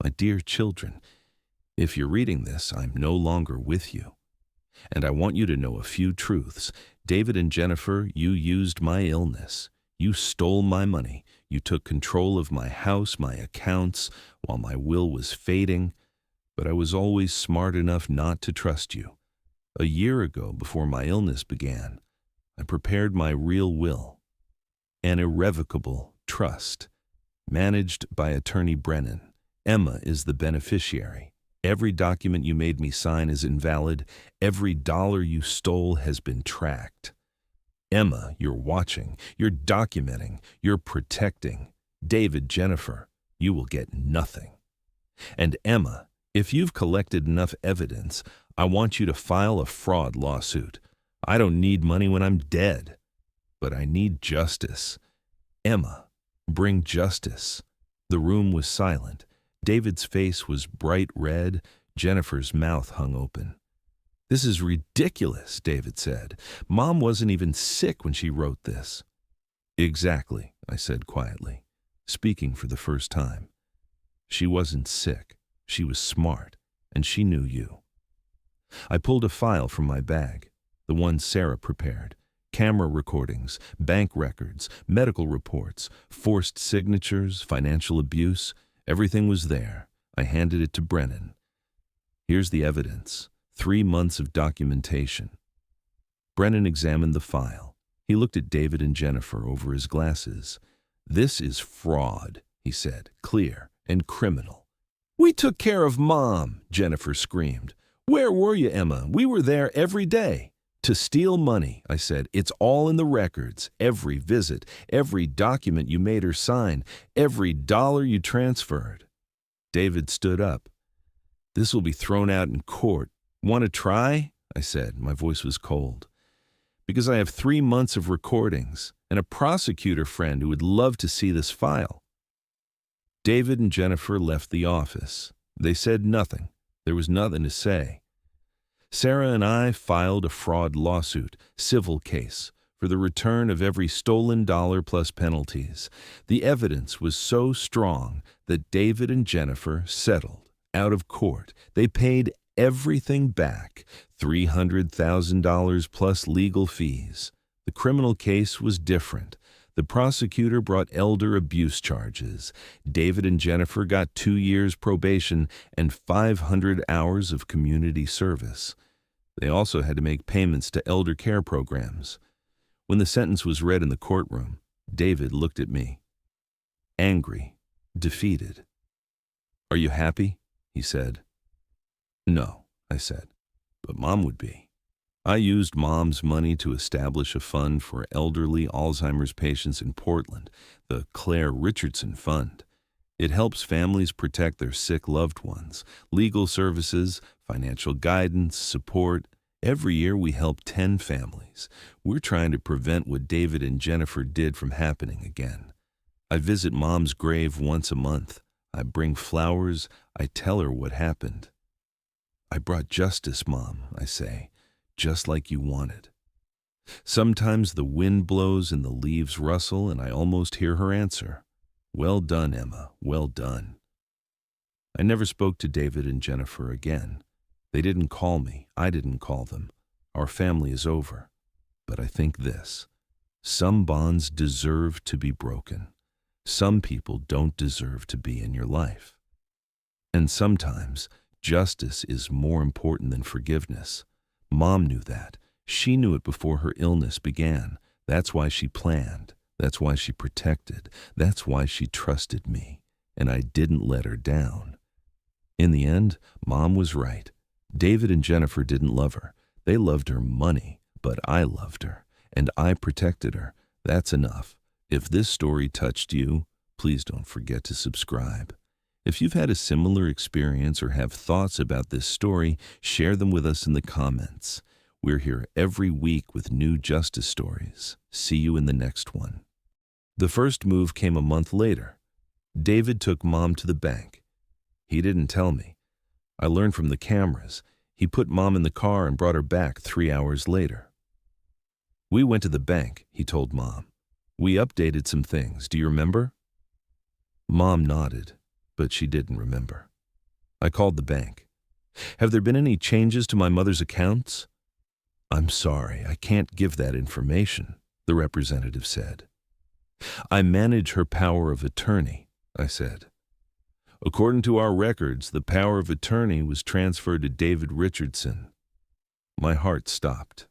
My dear children, if you're reading this, I'm no longer with you. And I want you to know a few truths. David and Jennifer, you used my illness. You stole my money. You took control of my house, my accounts, while my will was fading. But I was always smart enough not to trust you. A year ago, before my illness began, I prepared my real will, an irrevocable trust, managed by Attorney Brennan. Emma is the beneficiary. Every document you made me sign is invalid. Every dollar you stole has been tracked. Emma, you're watching, you're documenting, you're protecting. David, Jennifer, you will get nothing. And Emma, if you've collected enough evidence, I want you to file a fraud lawsuit. I don't need money when I'm dead, but I need justice. Emma, bring justice. The room was silent. David's face was bright red. Jennifer's mouth hung open. This is ridiculous, David said. Mom wasn't even sick when she wrote this. Exactly, I said quietly, speaking for the first time. She wasn't sick. She was smart, and she knew you. I pulled a file from my bag, the one Sarah prepared. Camera recordings, bank records, medical reports, forced signatures, financial abuse. Everything was there. I handed it to Brennan. Here's the evidence. 3 months of documentation. Brennan examined the file. He looked at David and Jennifer over his glasses. This is fraud, he said, clear and criminal. We took care of Mom, Jennifer screamed. Where were you, Emma? We were there every day. To steal money, I said. It's all in the records. Every visit, every document you made her sign, every dollar you transferred. David stood up. This will be thrown out in court. Want to try? I said. My voice was cold. Because I have 3 months of recordings and a prosecutor friend who would love to see this file. David and Jennifer left the office. They said nothing. There was nothing to say. Sarah and I filed a fraud lawsuit, civil case, for the return of every stolen dollar plus penalties. The evidence was so strong that David and Jennifer settled out of court. They paid everything back, $300,000 plus legal fees. The criminal case was different. The prosecutor brought elder abuse charges. David and Jennifer got 2 years probation and 500 hours of community service. They also had to make payments to elder care programs. When the sentence was read in the courtroom, David looked at me. Angry, defeated. Are you happy? He said. No, I said, but Mom would be. I used Mom's money to establish a fund for elderly Alzheimer's patients in Portland, the Claire Richardson Fund. It helps families protect their sick loved ones, legal services, financial guidance, support. Every year we help 10 families. We're trying to prevent what David and Jennifer did from happening again. I visit Mom's grave once a month. I bring flowers. I tell her what happened. I brought justice, Mom, I say, just like you wanted. Sometimes the wind blows and the leaves rustle, and I almost hear her answer. Well done, Emma, well done. I never spoke to David and Jennifer again. They didn't call me. I didn't call them. Our family is over. But I think this. Some bonds deserve to be broken. Some people don't deserve to be in your life. And sometimes justice is more important than forgiveness. Mom knew that. She knew it before her illness began. That's why she planned. That's why she protected. That's why she trusted me. And I didn't let her down. In the end, Mom was right. David and Jennifer didn't love her. They loved her money, but I loved her, and I protected her. That's enough. If this story touched you, please don't forget to subscribe. If you've had a similar experience or have thoughts about this story, share them with us in the comments. We're here every week with new justice stories. See you in the next one. The first move came a month later. David took Mom to the bank. He didn't tell me. I learned from the cameras. He put Mom in the car and brought her back 3 hours later. We went to the bank, he told Mom. We updated some things. Do you remember? Mom nodded, but she didn't remember. I called the bank. Have there been any changes to my mother's accounts? I'm sorry, I can't give that information, the representative said. I manage her power of attorney, I said. According to our records, the power of attorney was transferred to David Richardson. My heart stopped.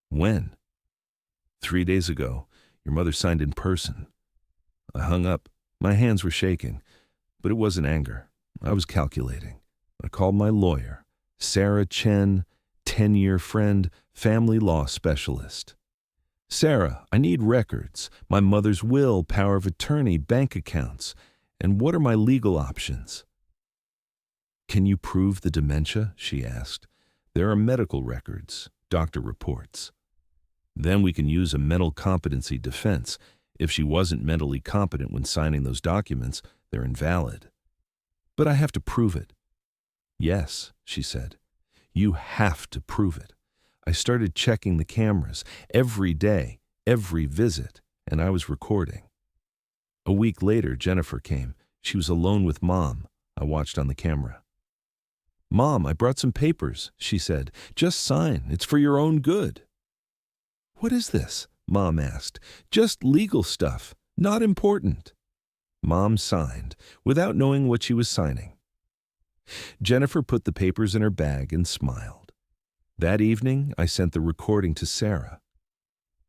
When? 3 days ago. Your mother signed in person. I hung up. My hands were shaking, but it wasn't anger. I was calculating. I called my lawyer, Sarah Chen, 10-year friend, family law specialist. Sarah, I need records, my mother's will, power of attorney, bank accounts, and what are my legal options? Can you prove the dementia? She asked. There are medical records, doctor reports. Then we can use a mental competency defense. If she wasn't mentally competent when signing those documents, they're invalid. But I have to prove it. Yes, she said. You have to prove it. I started checking the cameras every day, every visit, and I was recording. A week later, Jennifer came. She was alone with Mom. I watched on the camera. Mom, I brought some papers, she said. Just sign. It's for your own good. What is this? Mom asked. Just legal stuff. Not important. Mom signed, without knowing what she was signing. Jennifer put the papers in her bag and smiled. That evening, I sent the recording to Sarah.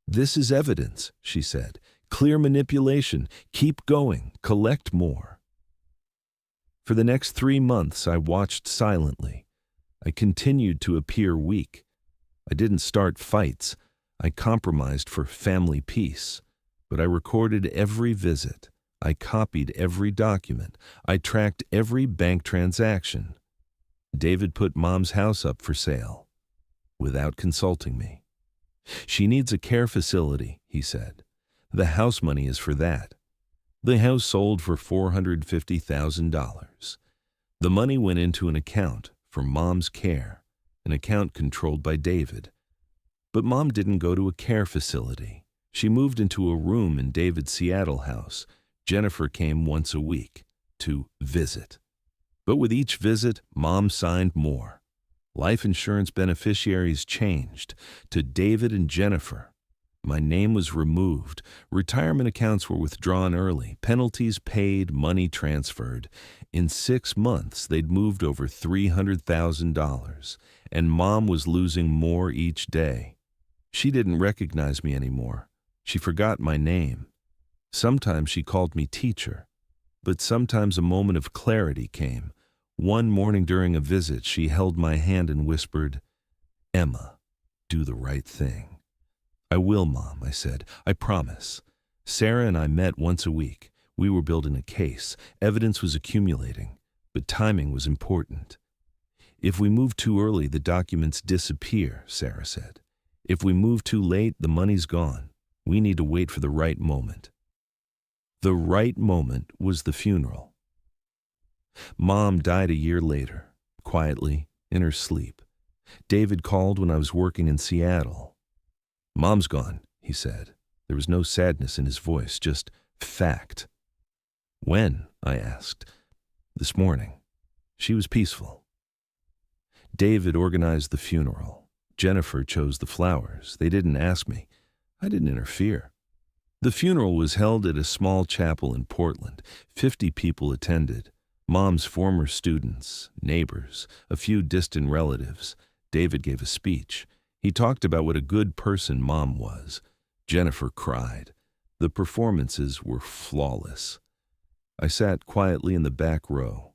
This is evidence, she said. Clear manipulation. Keep going. Collect more. For the next 3 months, I watched silently. I continued to appear weak. I didn't start fights. I compromised for family peace. But I recorded every visit. I copied every document. I tracked every bank transaction. David put Mom's house up for sale, without consulting me. She needs a care facility, he said. The house money is for that. The house sold for $450,000. The money went into an account for Mom's care, an account controlled by David. But Mom didn't go to a care facility. She moved into a room in David's Seattle house. Jennifer came once a week to visit. But with each visit, Mom signed more. Life insurance beneficiaries changed to David and Jennifer. My name was removed. Retirement accounts were withdrawn early. Penalties paid, money transferred. In 6 months, they'd moved over $300,000, and Mom was losing more each day. She didn't recognize me anymore. She forgot my name. Sometimes she called me teacher, but sometimes a moment of clarity came. One morning during a visit, she held my hand and whispered, "Emma, do the right thing." "I will, Mom," I said. "I promise." Sarah and I met once a week. We were building a case. Evidence was accumulating, but timing was important. If we move too early, the documents disappear, Sarah said. If we move too late, the money's gone. We need to wait for the right moment. The right moment was the funeral. Mom died a year later, quietly, in her sleep. David called when I was working in Seattle. "Mom's gone," he said. There was no sadness in his voice, just fact. "When?" I asked. "This morning." She was peaceful. David organized the funeral. Jennifer chose the flowers. They didn't ask me. I didn't interfere. The funeral was held at a small chapel in Portland. 50 people attended. Mom's former students, neighbors, a few distant relatives. David gave a speech. He talked about what a good person Mom was. Jennifer cried. The performances were flawless. I sat quietly in the back row.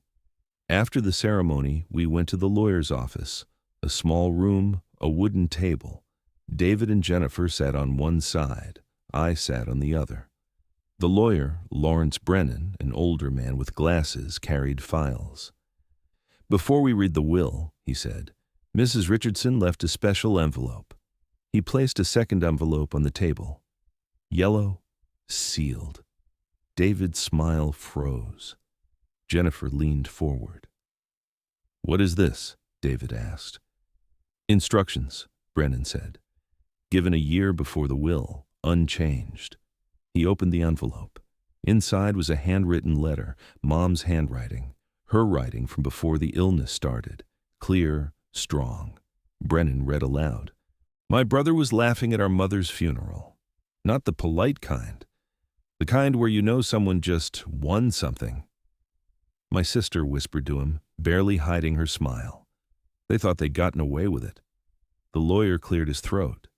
After the ceremony, we went to the lawyer's office. A small room, a wooden table. David and Jennifer sat on one side. I sat on the other. The lawyer, Lawrence Brennan, an older man with glasses, carried files. "Before we read the will," he said, "Mrs. Richardson left a special envelope." He placed a second envelope on the table. Yellow, sealed. David's smile froze. Jennifer leaned forward. "What is this?" David asked. "Instructions," Brennan said. "Given a year before the will, unchanged." He opened the envelope. Inside was a handwritten letter, Mom's handwriting. her writing from before the illness started, clear, strong. Brennan read aloud. My brother was laughing at our mother's funeral. Not the polite kind. The kind where you know someone just won something. My sister whispered to him, barely hiding her smile. They thought they'd gotten away with it. The lawyer cleared his throat.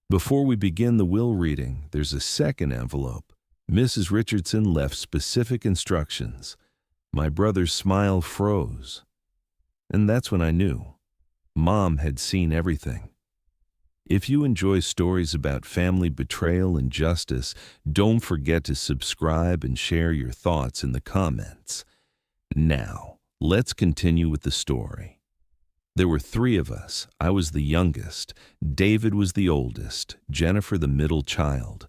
Before we begin the will reading, there's a second envelope. Mrs. Richardson left specific instructions. My brother's smile froze. And that's when I knew. Mom had seen everything. If you enjoy stories about family betrayal and justice, don't forget to subscribe and share your thoughts in the comments. Now, let's continue with the story. There were 3 of us. I was the youngest. David was the oldest. Jennifer the middle child.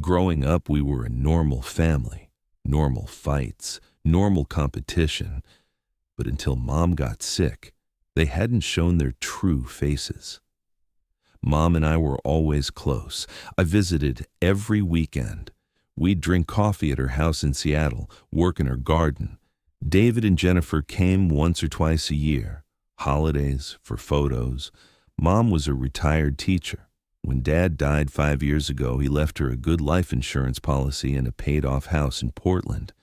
Growing up, we were a normal family. Normal fights. Normal competition. But until Mom got sick, they hadn't shown their true faces. Mom and I were always close. I visited every weekend. We'd drink coffee at her house in Seattle, work in her garden. David and Jennifer came once or twice a year. Holidays, for photos. Mom was a retired teacher. When Dad died 5 years ago, he left her a good life insurance policy and a paid-off house in Portland.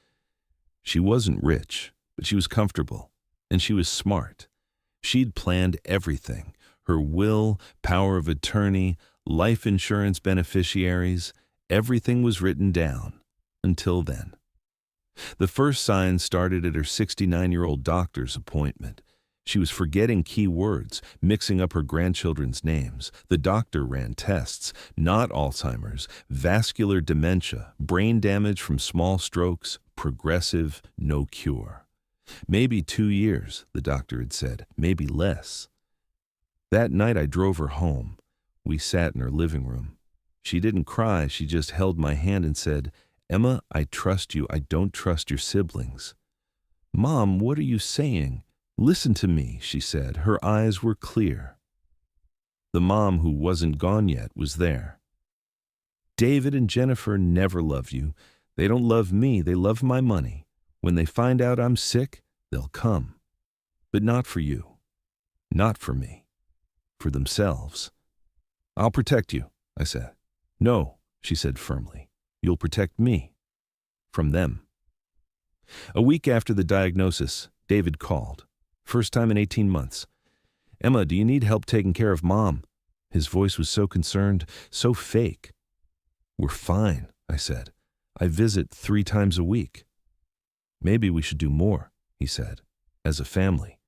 She wasn't rich, but she was comfortable, and she was smart. She'd planned everything. Her will, power of attorney, life insurance beneficiaries, everything was written down. Until then. The first sign started at her 69-year-old doctor's appointment. She was forgetting key words, mixing up her grandchildren's names. The doctor ran tests, not Alzheimer's, vascular dementia, brain damage from small strokes, progressive, no cure. Maybe 2 years, the doctor had said, maybe less. That night I drove her home. We sat in her living room. She didn't cry, she just held my hand and said, Emma, I trust you, I don't trust your siblings. Mom, what are you saying? Listen to me, she said. Her eyes were clear. The mom who wasn't gone yet was there. David and Jennifer never love you. They don't love me, they love my money. When they find out I'm sick, they'll come. But not for you. Not for me. For themselves. I'll protect you, I said. No, she said firmly. You'll protect me. From them. A week after the diagnosis, David called. First time in 18 months. Emma, do you need help taking care of Mom? His voice was so concerned, so fake. We're fine, I said. I visit 3 times a week. Maybe we should do more, he said, as a family.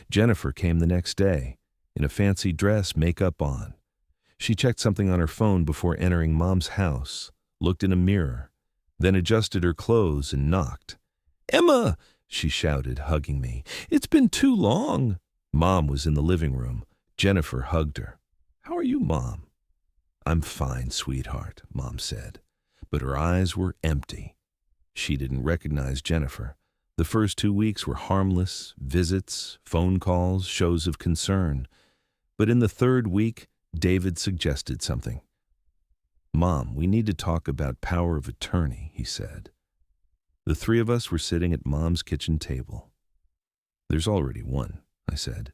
Jennifer came the next day. In a fancy dress, makeup on. She checked something on her phone before entering Mom's house, looked in a mirror, then adjusted her clothes and knocked. Emma, she shouted, hugging me. It's been too long. Mom was in the living room. Jennifer hugged her. How are you, Mom? I'm fine, sweetheart, Mom said, but her eyes were empty. She didn't recognize Jennifer. The first 2 weeks were harmless, visits, phone calls, shows of concern. But in the 3rd week, David suggested something. Mom, we need to talk about power of attorney, he said. The 3 of us were sitting at Mom's kitchen table. There's already one, I said.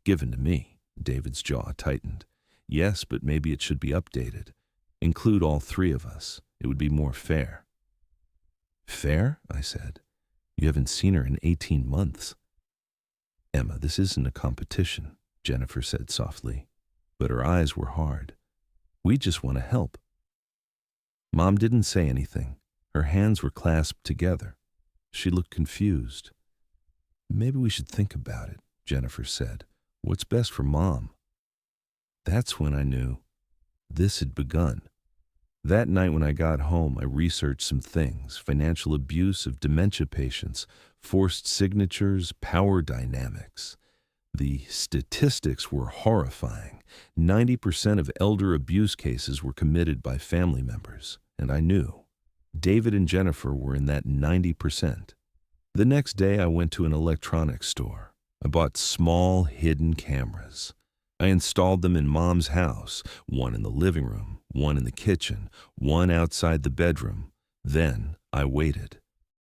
Given to me. David's jaw tightened. Yes, but maybe it should be updated. Include all 3 of us. It would be more fair. Fair? I said. You haven't seen her in 18 months. Emma, this isn't a competition, Jennifer said softly, but her eyes were hard. We just want to help. Mom didn't say anything. Her hands were clasped together. She looked confused. Maybe we should think about it, Jennifer said. What's best for Mom? That's when I knew. This had begun. That night when I got home, I researched some things: financial abuse of dementia patients, forced signatures, power dynamics. The statistics were horrifying. 90% of elder abuse cases were committed by family members, and I knew. David and Jennifer were in that 90%. The next day, I went to an electronics store. I bought small, hidden cameras. I installed them in Mom's house, one in the living room, one in the kitchen, one outside the bedroom. Then I waited.